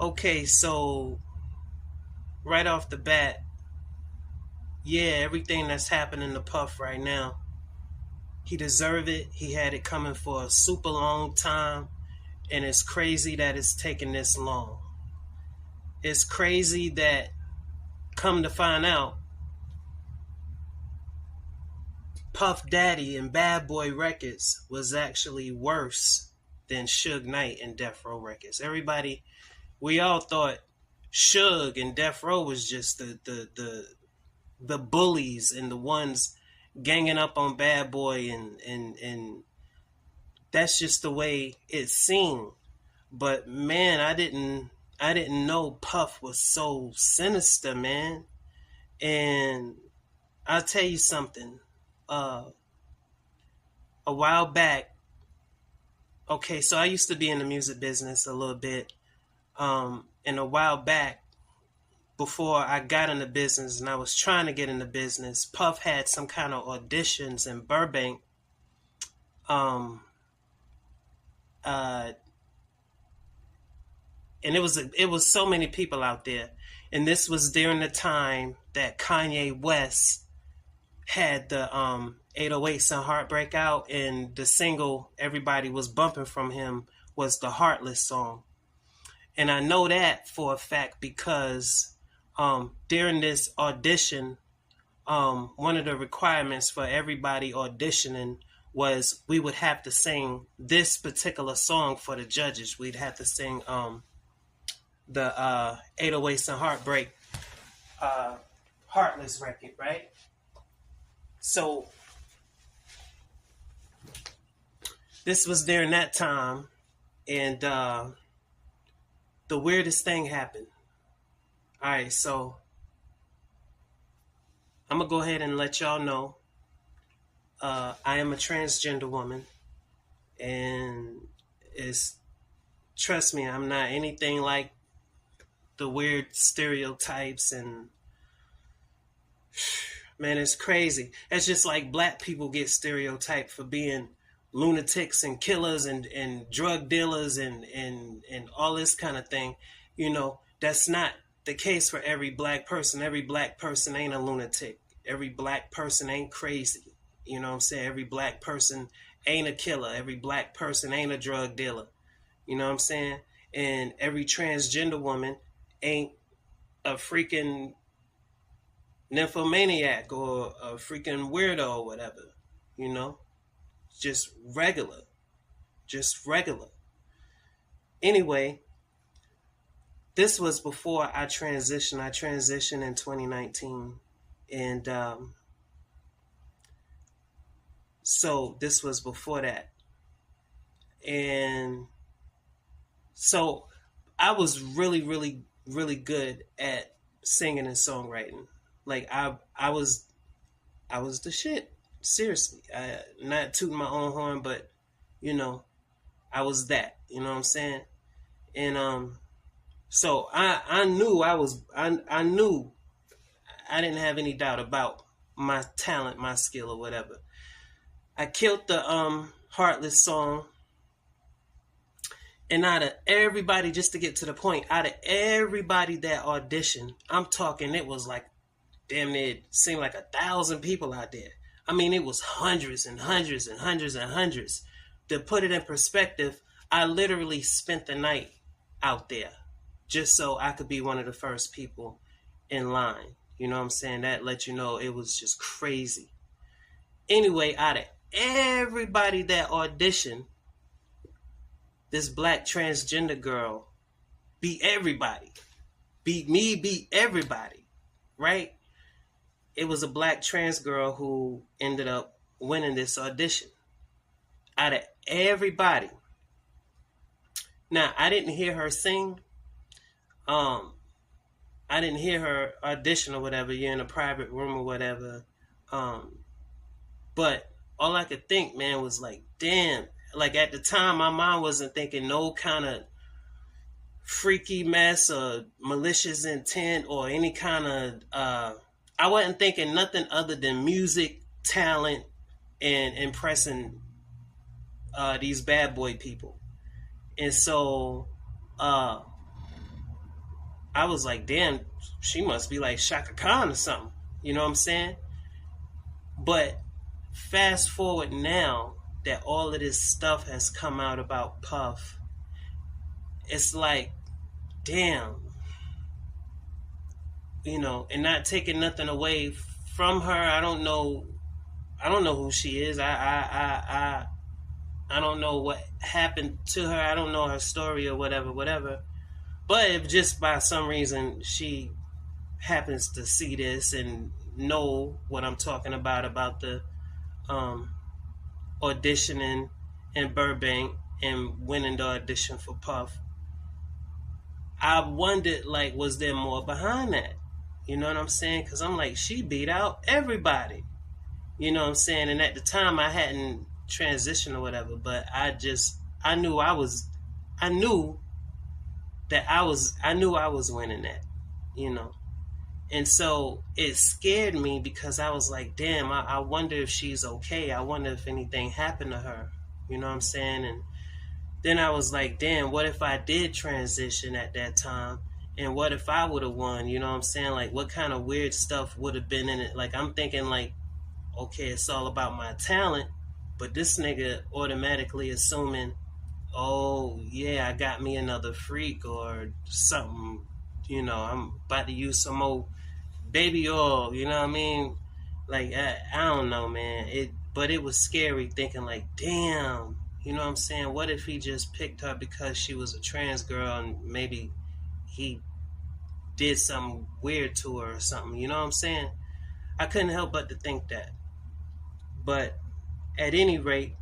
Okay, so right off the bat, yeah, everything that's happening to Puff right now, he deserved it. He had it coming for a super long time, and it's crazy that it's taking this long. It's crazy that, come to find out, Puff Daddy and Bad Boy Records was actually worse than Suge Knight and Death Row Records. Everybody, we all thought Suge and Death Row was just the bullies and the ones ganging up on Bad Boy, and that's just the way it seemed. But man, I didn't know Puff was so sinister, man. And I'll tell you something. A while back, okay, so I used to be in the music business a little bit. And a while back, before I got in the business and I was trying to get in the business, Puff had some kind of auditions in Burbank. Um, uh, and it was so many people out there. And this was during the time that Kanye West had the 808s and Heartbreak out, and the single everybody was bumping from him was the Heartless song. And I know that for a fact because during this audition, one of the requirements for everybody auditioning was we would have to sing this particular song for the judges. We'd have to sing the 808s and Heartbreak Heartless record, right? So this was during that time, and the weirdest thing happened. All right, so I'm gonna go ahead and let y'all know I am a transgender woman, and trust me, I'm not anything like the weird stereotypes, and man, it's crazy. It's just like black people get stereotyped for being lunatics and killers and drug dealers and all this kind of thing. You know, that's not the case for every black person. Every black person ain't a lunatic. Every black person ain't crazy. You know what I'm saying? Every black person ain't a killer. Every black person ain't a drug dealer. You know what I'm saying? And every transgender woman ain't a freaking nymphomaniac or a freaking weirdo or whatever. You know? Just regular. Just regular. Anyway, this was before I transitioned. I transitioned in 2019. And so this was before that. And so I was really, really, really good at singing and songwriting. Like I was the shit. Seriously. Not tooting my own horn, but you know, I was that. You know what I'm saying? And so I knew I knew I didn't have any doubt about my talent, my skill, or whatever. I killed the Heartless song. And out of everybody, just to get to the point, out of everybody that auditioned, I'm talking, it was like, damn near, it seemed like 1,000 people out there. I mean, it was hundreds and hundreds and hundreds and hundreds. To put it in perspective, I literally spent the night out there just so I could be one of the first people in line. You know what I'm saying? That let you know it was just crazy. Anyway, out of everybody that auditioned, this black transgender girl beat everybody. Beat me, beat everybody. Right? It was a black trans girl who ended up winning this audition. Out of everybody. Now, I didn't hear her sing. I didn't hear her audition or whatever. You're in a private room or whatever. But all I could think, man, was like, damn. Like at the time, my mind wasn't thinking no kind of freaky mess or malicious intent or any kind of, I wasn't thinking nothing other than music, talent, and impressing these bad boy people. And so, I was like, damn, she must be like Shaka Khan or something. You know what I'm saying? But fast forward now that all of this stuff has come out about Puff, it's like, damn, and not taking nothing away from her. I don't know who she is. I don't know what happened to her. I don't know her story or whatever. But if just by some reason she happens to see this and know what I'm talking about the um, auditioning in Burbank and winning the audition for Puff, I wondered, like, was there more behind that? You know what I'm saying? Because I'm like, she beat out everybody. You know what I'm saying? And at the time, I hadn't transitioned or whatever, but I knew I knew I was winning that, you know. And so it scared me because I was like, damn, I wonder if she's okay. I wonder if anything happened to her. You know what I'm saying? And then I was like, damn, what if I did transition at that time? And what if I would have won? You know what I'm saying? Like, what kind of weird stuff would have been in it? Like, I'm thinking, like, okay, it's all about my talent, but this nigga automatically assuming, oh, yeah, I got me another freak or something. I'm about to use some old baby oil, you know what I mean? Like, I don't know, man. But it was scary thinking, like, damn, you know what I'm saying? What if he just picked her because she was a trans girl and maybe he did something weird to her or something, you know what I'm saying? I couldn't help but to think that. But at any rate,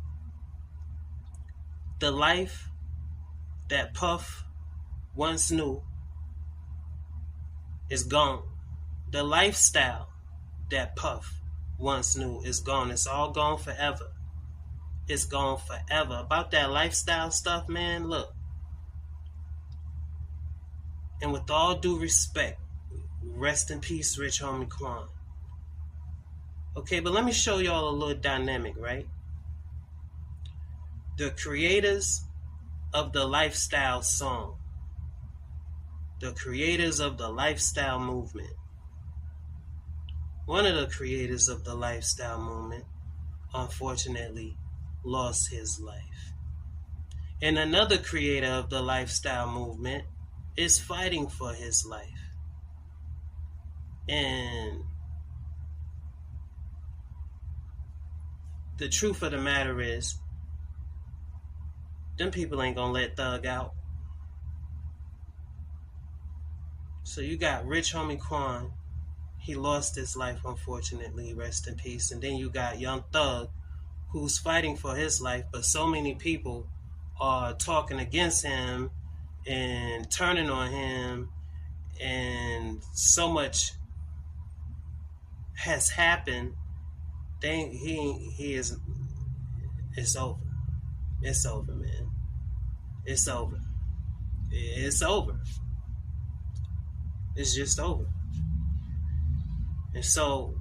the life that Puff once knew is gone. The lifestyle that Puff once knew is gone. It's all gone forever. It's gone forever. About that lifestyle stuff, man, look. And with all due respect, rest in peace, Rich Homie Quan. Okay, but let me show y'all a little dynamic, right? The creators of the lifestyle song, the creators of the lifestyle movement, one of the creators of the lifestyle movement, unfortunately, lost his life. And another creator of the lifestyle movement is fighting for his life. And the truth of the matter is, them people ain't gonna let Thug out. So you got Rich Homie Quan. He lost his life, unfortunately, rest in peace. And then you got Young Thug, who's fighting for his life, but so many people are talking against him and turning on him, and so much has happened. It's over. It's over, man. It's over. It's over. It's just over. And so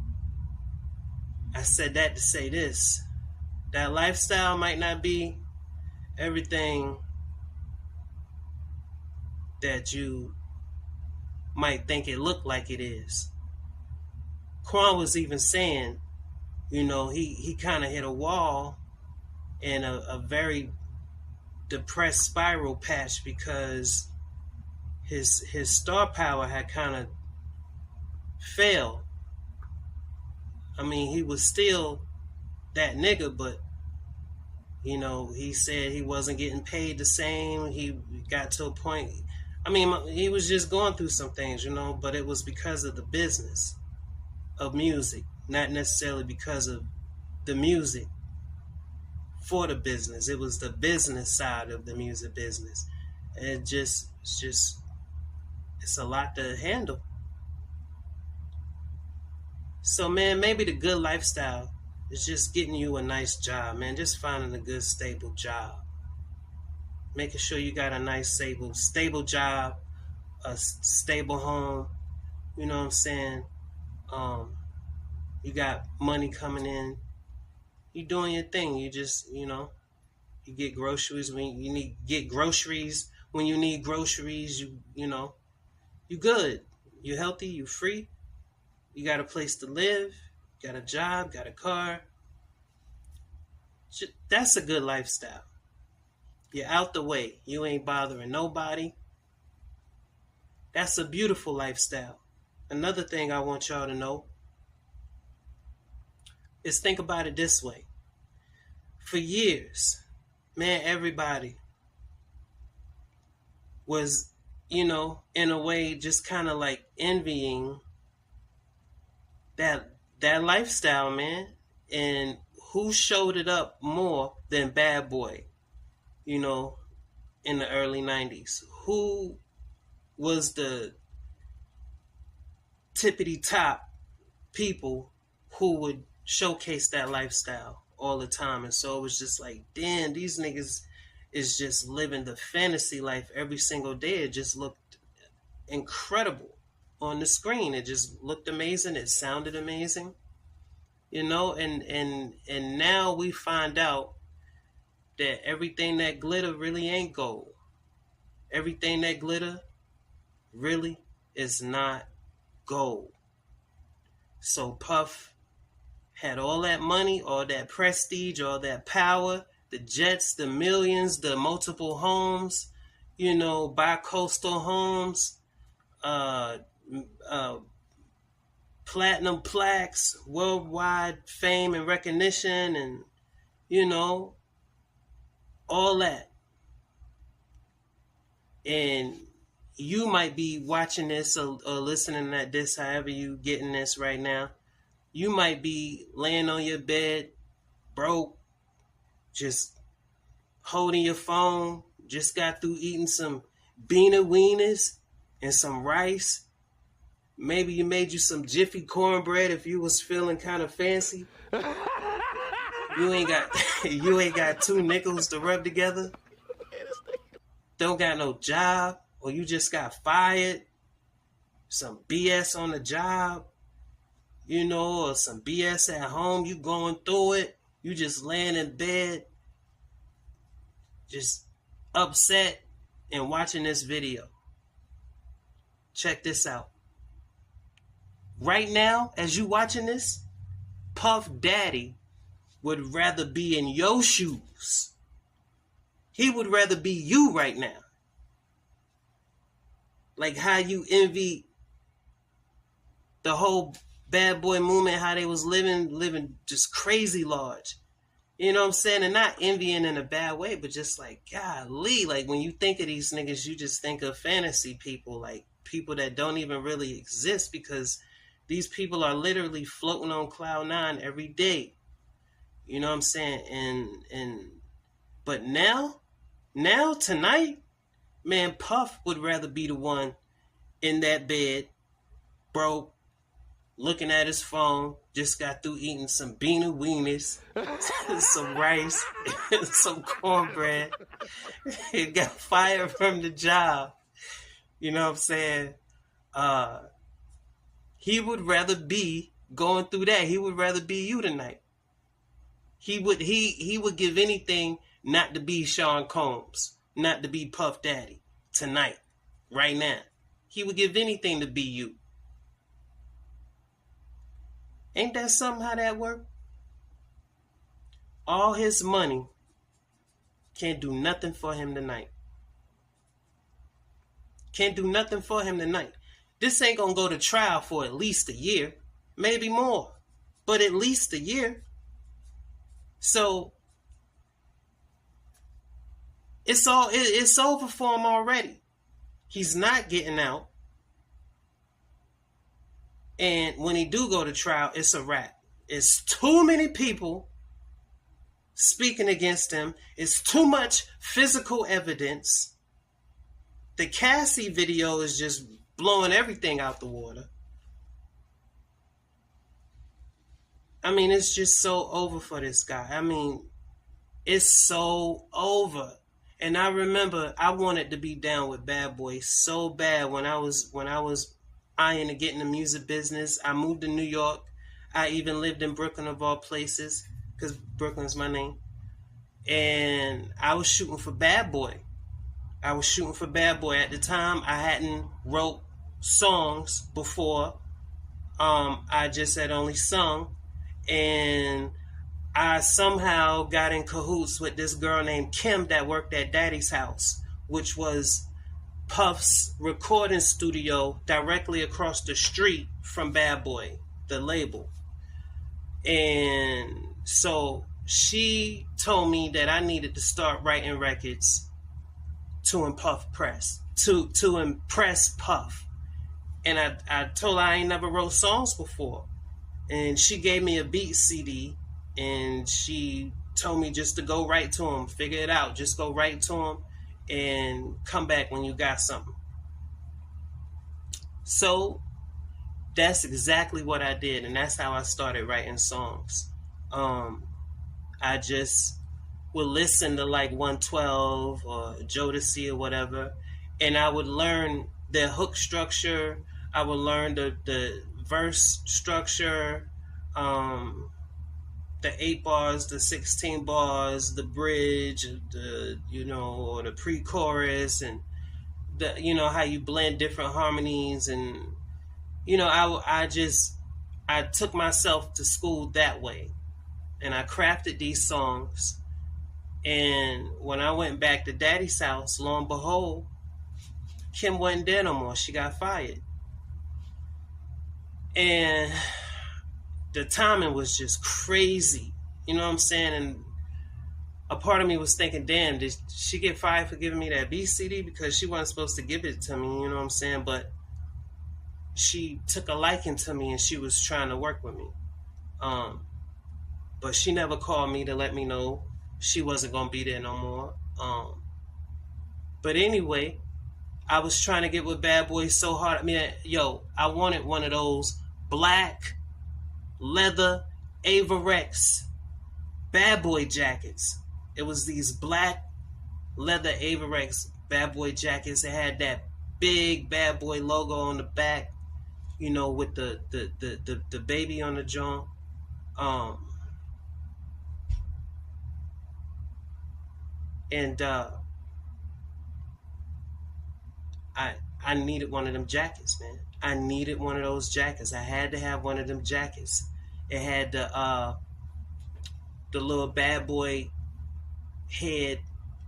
I said that to say this. That lifestyle might not be everything that you might think it looked like it is. Quan was even saying, he kind of hit a wall in a very depressed spiral patch because his star power had kind of failed. I mean, he was still that nigga, but he said he wasn't getting paid the same. He got to a point, I mean, he was just going through some things, but it was because of the business of music, not necessarily because of the music for the business. It was the business side of the music business. And it's a lot to handle. So, man, maybe the good lifestyle is just getting you a nice job, man. Just finding a good, stable job. Making sure you got a nice, stable job, a stable home. You know what I'm saying? You got money coming in. You doing your thing. You just, you get groceries when you need groceries. You know, You good. You healthy, you free. You got a place to live, got a job, got a car. That's a good lifestyle. You're out the way. You ain't bothering nobody. That's a beautiful lifestyle. Another thing I want y'all to know is think about it this way. For years, man, everybody was, in a way just kind of like envying that lifestyle, man. And who showed it up more than Bad Boy, in the early 90s? Who was the tippity top people who would showcase that lifestyle all the time? And so it was just like, damn, these niggas is just living the fantasy life every single day. It just looked incredible on the screen. It just looked amazing. It sounded amazing, and now we find out that everything that glitter really ain't gold. Everything that glitter really is not gold. So Puff had all that money, all that prestige, all that power, the jets, the millions, the multiple homes, bi-coastal homes, platinum plaques, worldwide fame and recognition, and, all that. And you might be watching this or listening at this, however you getting this right now. You might be laying on your bed, broke, just holding your phone, just got through eating some beanie weenies and some rice. Maybe you made you some Jiffy cornbread if you was feeling kind of fancy. You ain't got 2 nickels to rub together. Don't got no job, or you just got fired. Some BS on the job, or some BS at home. You going through it. You just laying in bed, just upset and watching this video. Check this out. Right now, as you watching this, Puff Daddy would rather be in your shoes. He would rather be you right now. Like how you envy the whole Bad Boy movement, how they was living just crazy large. You know what I'm saying? And not envying in a bad way, but just like, golly, like when you think of these niggas, you just think of fantasy people, like people that don't even really exist, because these people are literally floating on cloud 9 every day. You know what I'm saying? But now tonight, man, Puff would rather be the one in that bed, broke, looking at his phone, just got through eating some beanie weenies, some rice, some cornbread. He got fired from the job. You know what I'm saying? He would rather be going through that. He would rather be you tonight. He would give anything not to be Sean Combs, not to be Puff Daddy tonight, right now. He would give anything to be you. Ain't that something how that work? All his money can't do nothing for him tonight. Can't do nothing for him tonight. This ain't gonna go to trial for at least a year, maybe more, but at least a year. So it's over for him already. He's not getting out. And when he do go to trial, it's a wrap. It's too many people speaking against him. It's too much physical evidence. The Cassie video is just blowing everything out the water. I mean, it's just so over for this guy. I mean, it's so over. And I remember I wanted to be down with Bad Boy so bad when I was eyeing to get in the music business. I moved to New York. I even lived in Brooklyn, of all places, because Brooklyn's my name. And I was shooting for Bad Boy. At the time, I hadn't wrote songs before. I just had only sung, and I somehow got in cahoots with this girl named Kim that worked at Daddy's house, which was Puff's recording studio directly across the street from Bad Boy, the label. And so she told me that I needed to start writing records to impress Puff. And I told her I ain't never wrote songs before. And she gave me a beat CD, and she told me just to go right to him, figure it out. Just go right to him and come back when you got something. So that's exactly what I did, and that's how I started writing songs. I just would listen to like 112 or Jodeci or whatever, and I would learn the hook structure. I would learn the verse structure, the 8 bars, the 16 bars, the bridge, or the pre-chorus, and how you blend different harmonies, and I took myself to school that way, and I crafted these songs. And when I went back to Daddy's house, lo and behold, Kim wasn't there no more. She got fired. And the timing was just crazy. You know what I'm saying? And a part of me was thinking, damn, did she get fired for giving me that BCD? Because she wasn't supposed to give it to me, you know what I'm saying? But she took a liking to me, and she was trying to work with me. But she never called me to let me know she wasn't going to be there no more. But anyway, I was trying to get with Bad Boy so hard. I mean, I wanted one of those black leather Averex Bad Boy jackets. It was these black leather Averex Bad Boy jackets. It had that big Bad Boy logo on the back, with the baby on the joint. I needed one of them jackets, man. I needed one of those jackets. I had to have one of them jackets. It had the little Bad Boy head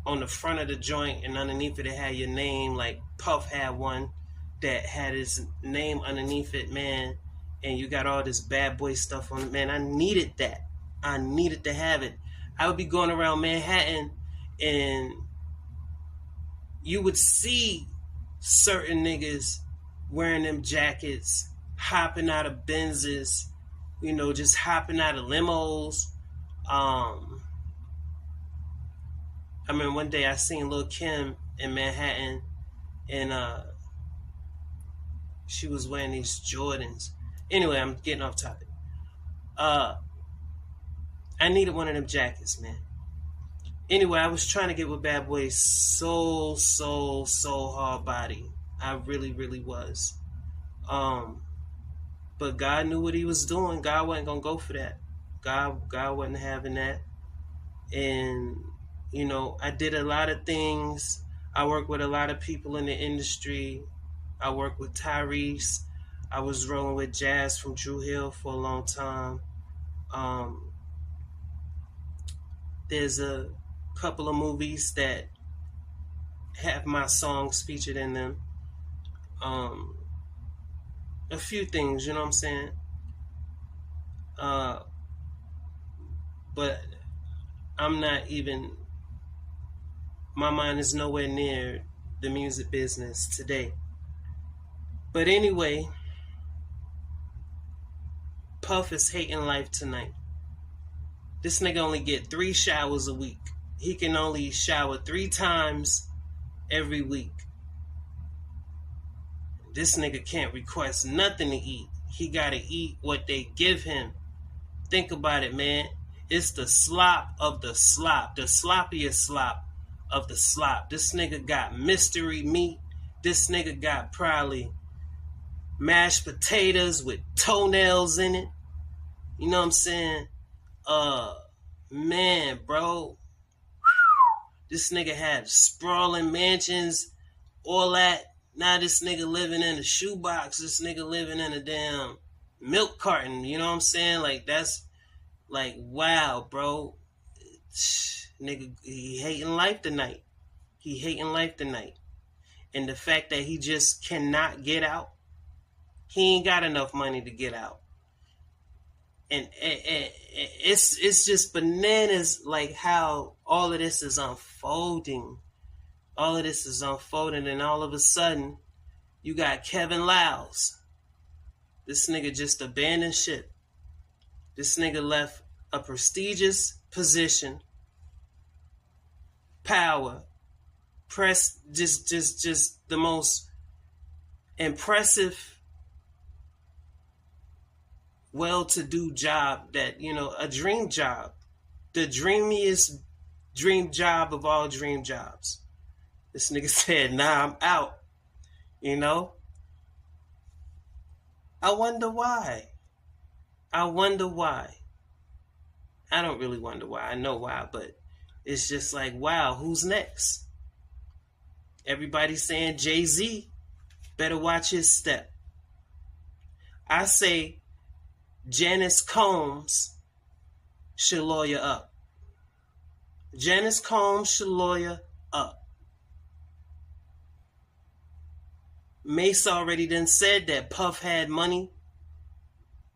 on the front of the joint, and underneath it had your name. Like Puff had one that had his name underneath it, man. And you got all this Bad Boy stuff on it, man. I needed that. I needed to have it. I would be going around Manhattan, and you would see certain niggas wearing them jackets, hopping out of Benzes, just hopping out of limos. I mean, one day I seen Lil' Kim in Manhattan, and she was wearing these Jordans. Anyway, I'm getting off topic. I needed one of them jackets, man. Anyway, I was trying to get with Bad Boy so hard body. I really, really was. But God knew what he was doing. God wasn't going to go for that. God wasn't having that. And, I did a lot of things. I worked with a lot of people in the industry. I worked with Tyrese. I was rolling with Jazz from Drew Hill for a long time. There's a couple of movies that have my songs featured in them. A few things, you know what I'm saying? But I'm not even, my mind is nowhere near the music business today. But anyway, Puff is hating life tonight. This nigga only get 3 showers a week. He can only shower 3 times every week. This nigga can't request nothing to eat. He gotta eat what they give him. Think about it, man. It's the slop of the slop. The sloppiest slop of the slop. This nigga got mystery meat. This nigga got probably mashed potatoes with toenails in it. You know what I'm saying? Man, bro. This nigga had sprawling mansions, all that. Now this nigga living in a shoebox. This nigga living in a damn milk carton. You know what I'm saying? Like, that's like, wow, bro. Nigga, he hating life tonight. He hating life tonight. And the fact that he just cannot get out, he ain't got enough money to get out. And it's just bananas, like how all of this is unfolding. All of this is unfolding, and all of a sudden, you got Kevin Liles. This nigga just abandoned ship. This nigga left a prestigious position, power, press, just the most impressive, well-to-do job that, you know, a dream job, the dreamiest dream job of all dream jobs. This nigga said, nah, I'm out, you know? I wonder why. I wonder why. I don't really wonder why. I know why, but it's just like, wow, who's next? Everybody's saying Jay-Z better watch his step. I say Janice Combs should lawyer up. Janice Combs should lawyer up. Mace already done said that Puff had money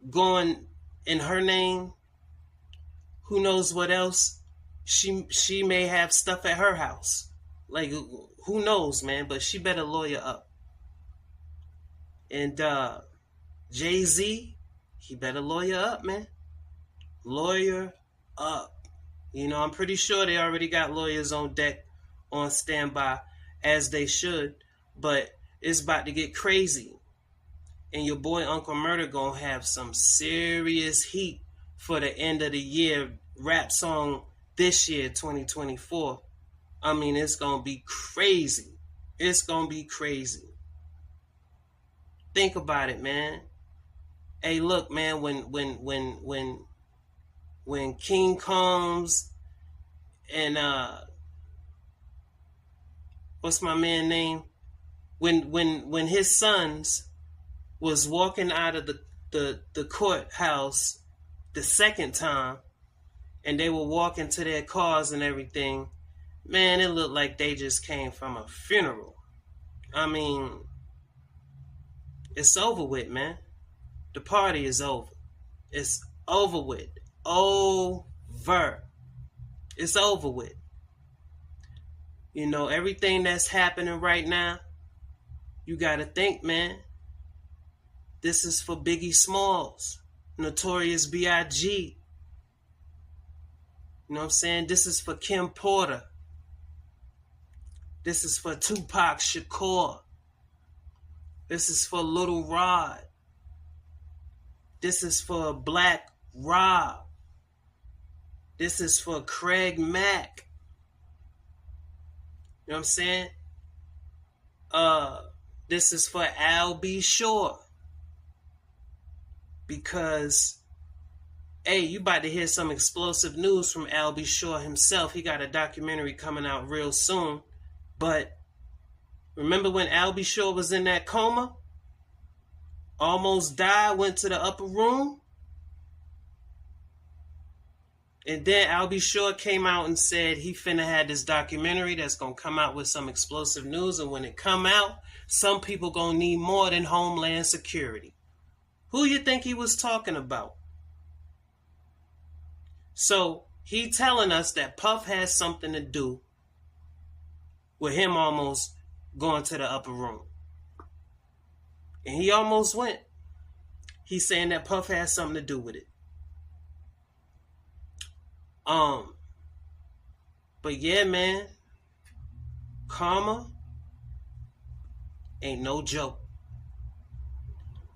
going in her name. Who knows what else? She may have stuff at her house. Like, who knows, man? But she better lawyer up. And Jay-Z, he better lawyer up, man. Lawyer up. You know, I'm pretty sure they already got lawyers on deck, on standby, as they should. But it's about to get crazy. And your boy Uncle Murder gonna have some serious heat for the end of the year rap song this year, 2024. I mean, it's gonna be crazy. It's gonna be crazy. Think about it, man. Hey, look, man, when King comes and what's my man name? When his sons was walking out of the courthouse the second time, and they were walking to their cars and everything, man, it looked like they just came from a funeral. I mean, it's over with, man. The party is over. It's over with. Over. It's over with. You know, everything that's happening right now, you gotta think, man. This is for Biggie Smalls, Notorious B.I.G. You know what I'm saying? This is for Kim Porter. This is for Tupac Shakur. This is for Little Rod. This is for Black Rob. This is for Craig Mack. You know what I'm saying? This is for Al B. Shore. Because, hey, you about to hear some explosive news from Al B. Shore himself. He got a documentary coming out real soon. But remember when Al B. Shore was in that coma? Almost died, went to the upper room? And then Al B. Shore came out and said he finna have this documentary that's gonna come out with some explosive news. And when it come out, some people gonna need more than Homeland Security. Who you think he was talking about? So he telling us that Puff has something to do with him almost going to the upper room. And he almost went. He's saying that Puff has something to do with it. But yeah, man, karma ain't no joke.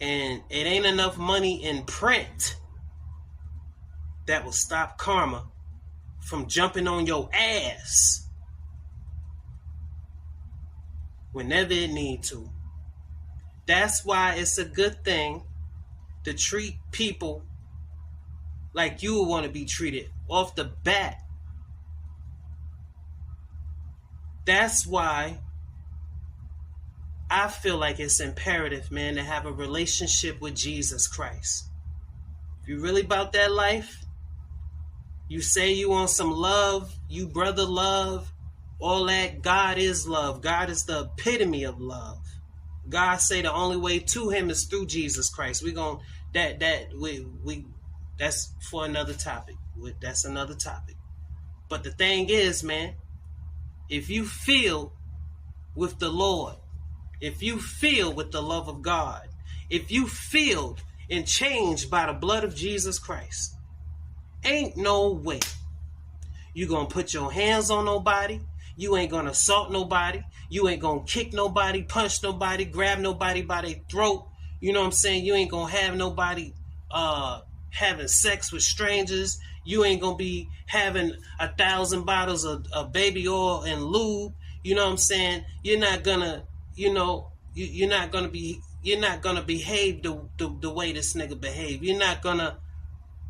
And it ain't enough money in print that will stop karma from jumping on your ass whenever it need to. That's why it's a good thing to treat people like you would want to be treated off the bat. That's why I feel like it's imperative, man, to have a relationship with Jesus Christ. If you really about that life, you say you want some love, you brother love, all that. God is love. God is the epitome of love. God say the only way to him is through Jesus Christ. That's for another topic. That's another topic. But the thing is, man, if you feel with the Lord, if you feel with the love of God, if you feel and changed by the blood of Jesus Christ, ain't no way you gonna put your hands on nobody. You ain't gonna assault nobody. You ain't gonna kick nobody, punch nobody, grab nobody by their throat. You know what I'm saying? You ain't gonna have nobody having sex with strangers. You ain't gonna be having 1,000 bottles of baby oil and lube. You know what I'm saying? You're not gonna, you're not gonna behave the way this nigga behave. You're not gonna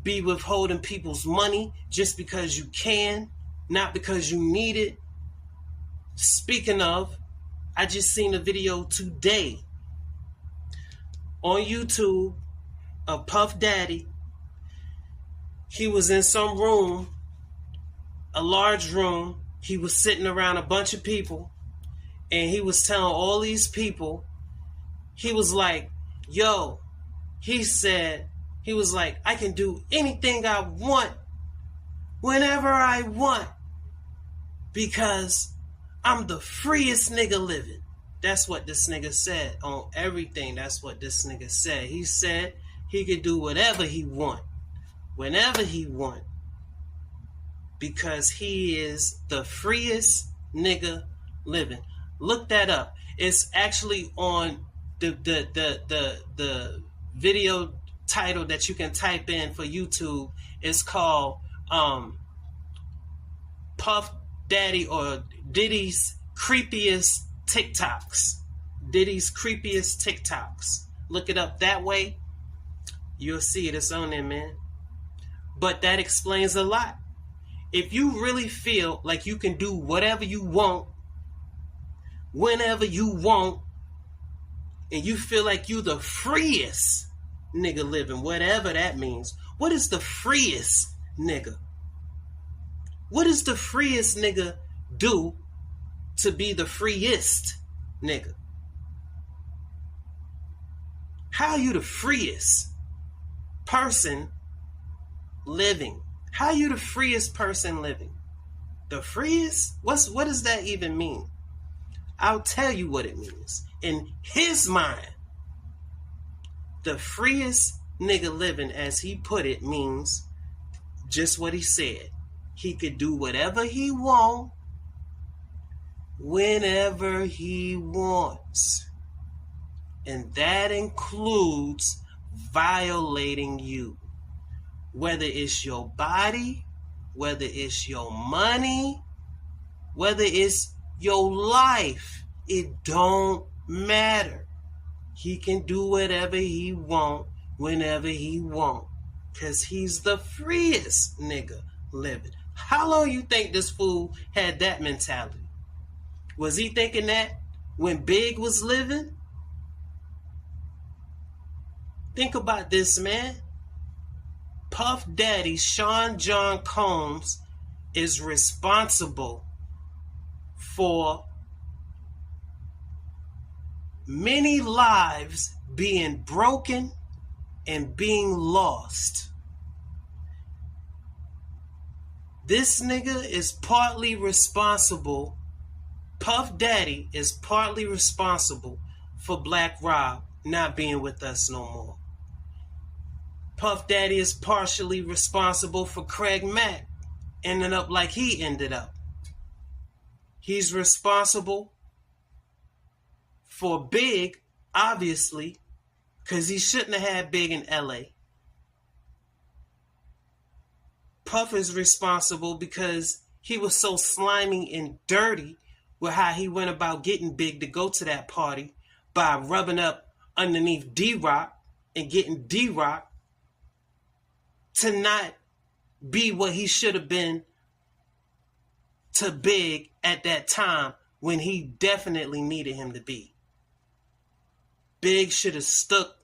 be withholding people's money just because you can, not because you need it. Speaking of, I just seen a video today on YouTube of Puff Daddy. He was in some room, a large room. He was sitting around a bunch of people, and he was telling all these people, he was like, yo, he was like, I can do anything I want, whenever I want, because I'm the freest nigga living. That's what this nigga said on everything. That's what this nigga said. He said he could do whatever he want, whenever he want, because he is the freest nigga living. Look that up. It's actually on the video title that you can type in for YouTube. It's called Puff Daddy or Diddy's creepiest TikToks. Diddy's creepiest TikToks. Look it up that way. You'll see it. It's on there, man. But that explains a lot. If you really feel like you can do whatever you want, whenever you want, and you feel like you the freest nigga living, whatever that means. What is the freest nigga? What does the freest nigga do to be the freest nigga? How are you the freest person living? How are you the freest person living? The freest? What does that even mean? I'll tell you what it means. In his mind, the freest nigga living, as he put it, means just what he said. He could do whatever he wants, whenever he wants. And that includes violating you. Whether it's your body, whether it's your money, whether it's your life, it don't matter. He can do whatever he want, whenever he want. Because he's the freest nigga living. How long you think this fool had that mentality? Was he thinking that when Big was living? Think about this, man. Puff Daddy Sean John Combs is responsible for many lives being broken and being lost. This nigga is partly responsible. Puff Daddy is partly responsible for Black Rob not being with us no more. Puff Daddy is partially responsible for Craig Mack ending up like he ended up. He's responsible for Big, obviously, because he shouldn't have had Big in LA. Puff is responsible because he was so slimy and dirty with how he went about getting Big to go to that party by rubbing up underneath D-Rock and getting D-Rock to not be what he should have been to Big at that time when he definitely needed him to be. Big should have stuck.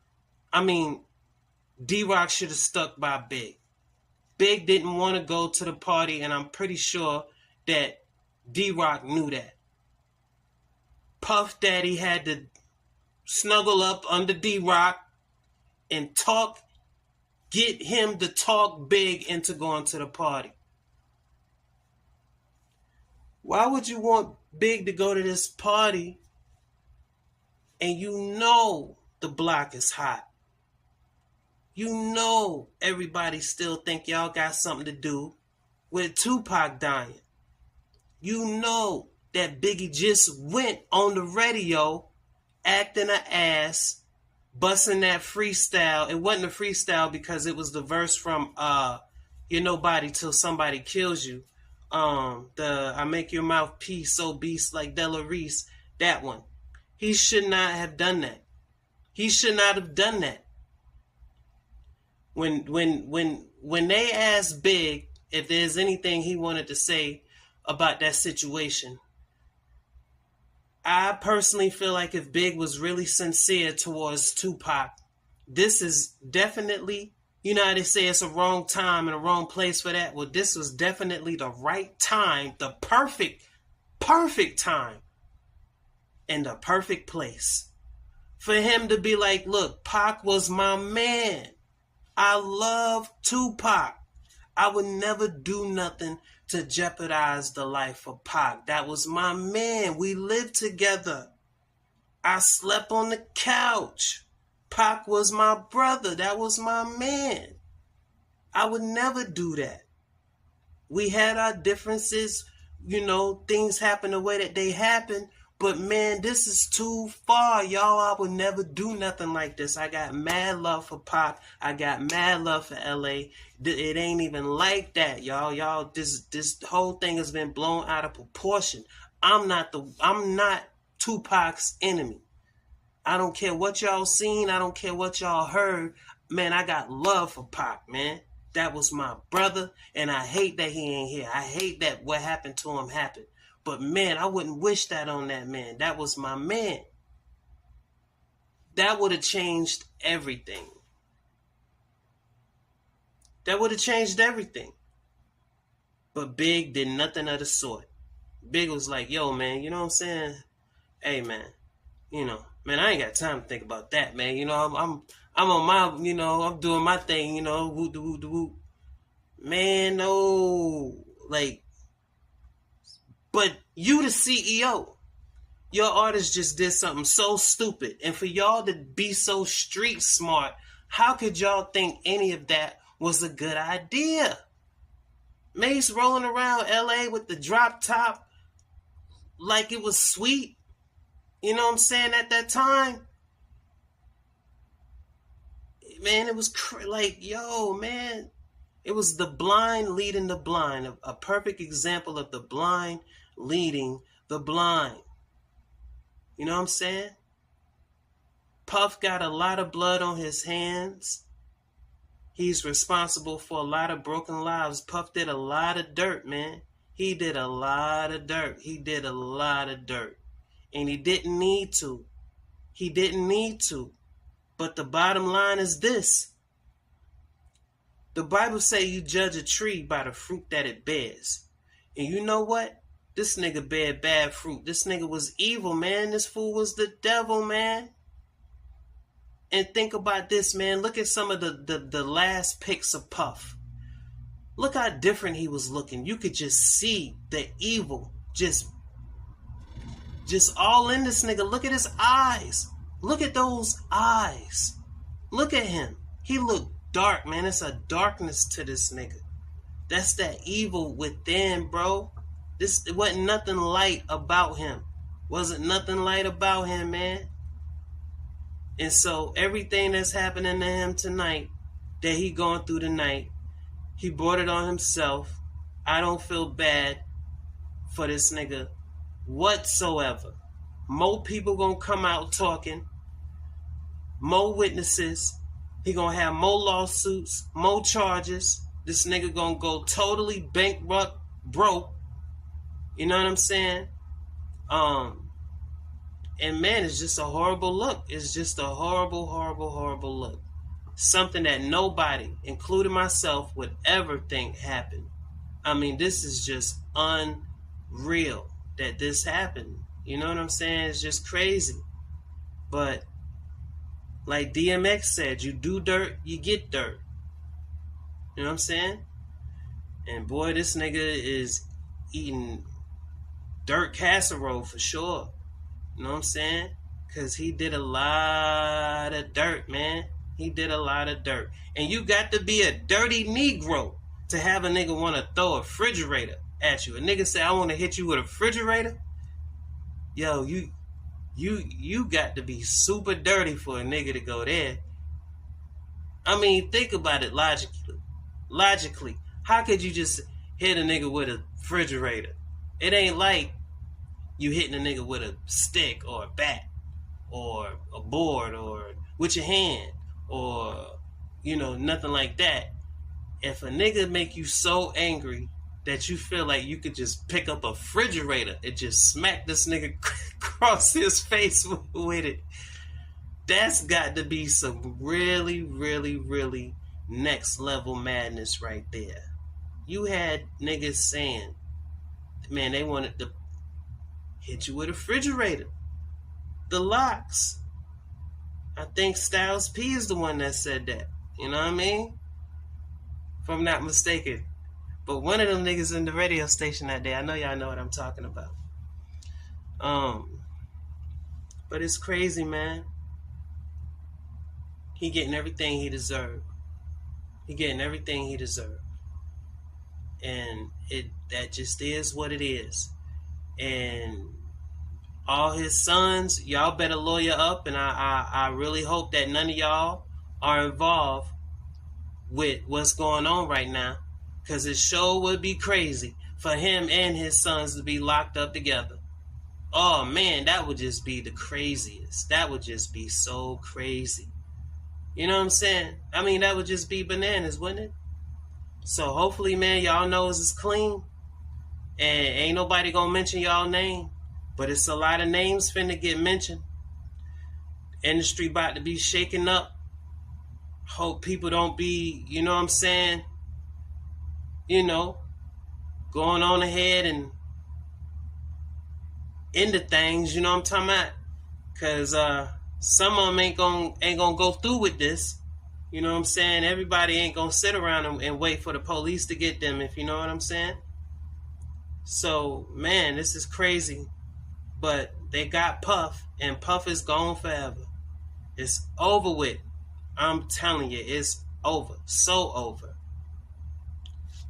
I mean, D-Rock should have stuck by Big. Big didn't want to go to the party, and I'm pretty sure that D-Rock knew that. Puff Daddy had to snuggle up under D-Rock and get him to talk Big into going to the party. Why would you want Big to go to this party and you know the block is hot? You know everybody still think y'all got something to do with Tupac dying. You know that Biggie just went on the radio acting an ass, busting that freestyle. It wasn't a freestyle because it was the verse from You're Nobody Till Somebody Kills You. I Make Your Mouth Pee So Beast Like Della Reese. That one. He should not have done that. He should not have done that. When they asked Big if there's anything he wanted to say about that situation, I personally feel like if Big was really sincere towards Tupac, this is definitely, you know how they say it's a wrong time and a wrong place for that? Well, this was definitely the right time, the perfect time, and the perfect place for him to be like, look, Pac was my man. I love Tupac. I would never do nothing to jeopardize the life of Pac. That was my man. We lived together. I slept on the couch. Pac was my brother. That was my man. I would never do that. We had our differences. You know, things happen the way that they happen. But man, this is too far, y'all. I would never do nothing like this. I got mad love for Pac. I got mad love for LA. It ain't even like that, y'all. Y'all, this whole thing has been blown out of proportion. I'm not Tupac's enemy. I don't care what y'all seen. I don't care what y'all heard. Man, I got love for Pac, man. That was my brother, and I hate that he ain't here. I hate that what happened to him happened. But man, I wouldn't wish that on that man. That was my man. That would have changed everything. That would have changed everything. But Big did nothing of the sort. Big was like, yo, man, you know what I'm saying? Hey, man, you know, man, I ain't got time to think about that, man. You know, I'm on my, you know, I'm doing my thing, you know, woo. Man, no, like, but you the CEO. Your artist just did something so stupid. And for y'all to be so street smart, how could y'all think any of that was a good idea? Mace rolling around LA with the drop top like it was sweet. You know what I'm saying? At that time, man, it was like, yo, man. It was the blind leading the blind. A perfect example of the blind leading the blind. You know what I'm saying? Puff got a lot of blood on his hands. He's responsible for a lot of broken lives. Puff did a lot of dirt, man. He did a lot of dirt. He did a lot of dirt. And he didn't need to. He didn't need to. But the bottom line is this. The Bible say you judge a tree by the fruit that it bears. And you know what? This nigga bear bad fruit. This nigga was evil, man. This fool was the devil, man. And think about this, man. Look at some of the last pics of Puff. Look how different he was looking. You could just see the evil just all in this nigga. Look at his eyes. Look at those eyes. Look at him. He looked dark, man. It's a darkness to this nigga. That's that evil within, bro. It wasn't nothing light about him. Wasn't nothing light about him, man. And so everything that's happening to him tonight, that he going through tonight, he brought it on himself. I don't feel bad for this nigga whatsoever. More people gonna come out talking. More witnesses. He gonna have more lawsuits, more charges. This nigga gonna go totally bankrupt, broke. You know what I'm saying? And man, it's just a horrible look. It's just a horrible, horrible, horrible look. Something that nobody, including myself, would ever think happened. I mean, this is just unreal that this happened. You know what I'm saying? It's just crazy. But like DMX said, you do dirt, you get dirt. You know what I'm saying? And boy, this nigga is eating dirt casserole for sure. You know what I'm saying? Because he did a lot of dirt, man. He did a lot of dirt. And you got to be a dirty Negro to have a nigga want to throw a refrigerator at you. A nigga say, I want to hit you with a refrigerator. Yo, you got to be super dirty for a nigga to go there. I mean, think about it logically. How could you just hit a nigga with a refrigerator? It ain't like you hitting a nigga with a stick or a bat or a board or with your hand or, you know, nothing like that. If a nigga make you so angry that you feel like you could just pick up a refrigerator and just smack this nigga across his face with it, that's got to be some really, really, really next level madness right there. You had niggas saying, man, they wanted to hit you with a refrigerator. The locks. I think Styles P is the one that said that. You know what I mean? If I'm not mistaken. But one of them niggas in the radio station that day, I know y'all know what I'm talking about. But it's crazy, man. He getting everything he deserved. He getting everything he deserved. And that just is what it is. And all his sons, y'all better lawyer up, and I really hope that none of y'all are involved with what's going on right now, because it sure would be crazy for him and his sons to be locked up together. Oh man, that would just be the craziest. That would just be so crazy. You know what I'm saying? I mean, that would just be bananas, wouldn't it? So hopefully, man, y'all knows it's clean. And ain't nobody gonna mention y'all name. But it's a lot of names finna get mentioned. Industry about to be shaken up. Hope people don't be, you know what I'm saying, you know, going on ahead and into things, you know what I'm talking about? Because some of them ain't gonna go through with this. You know what I'm saying? Everybody ain't gonna sit around and wait for the police to get them, if you know what I'm saying. So, man, this is crazy. But they got Puff, and Puff is gone forever. It's over with. I'm telling you, it's over. So over.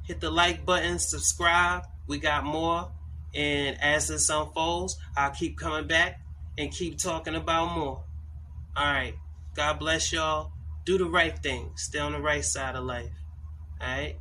Hit the like button, subscribe. We got more. And as this unfolds, I'll keep coming back and keep talking about more. Alright. God bless y'all. Do the right thing. Stay on the right side of life. Alright.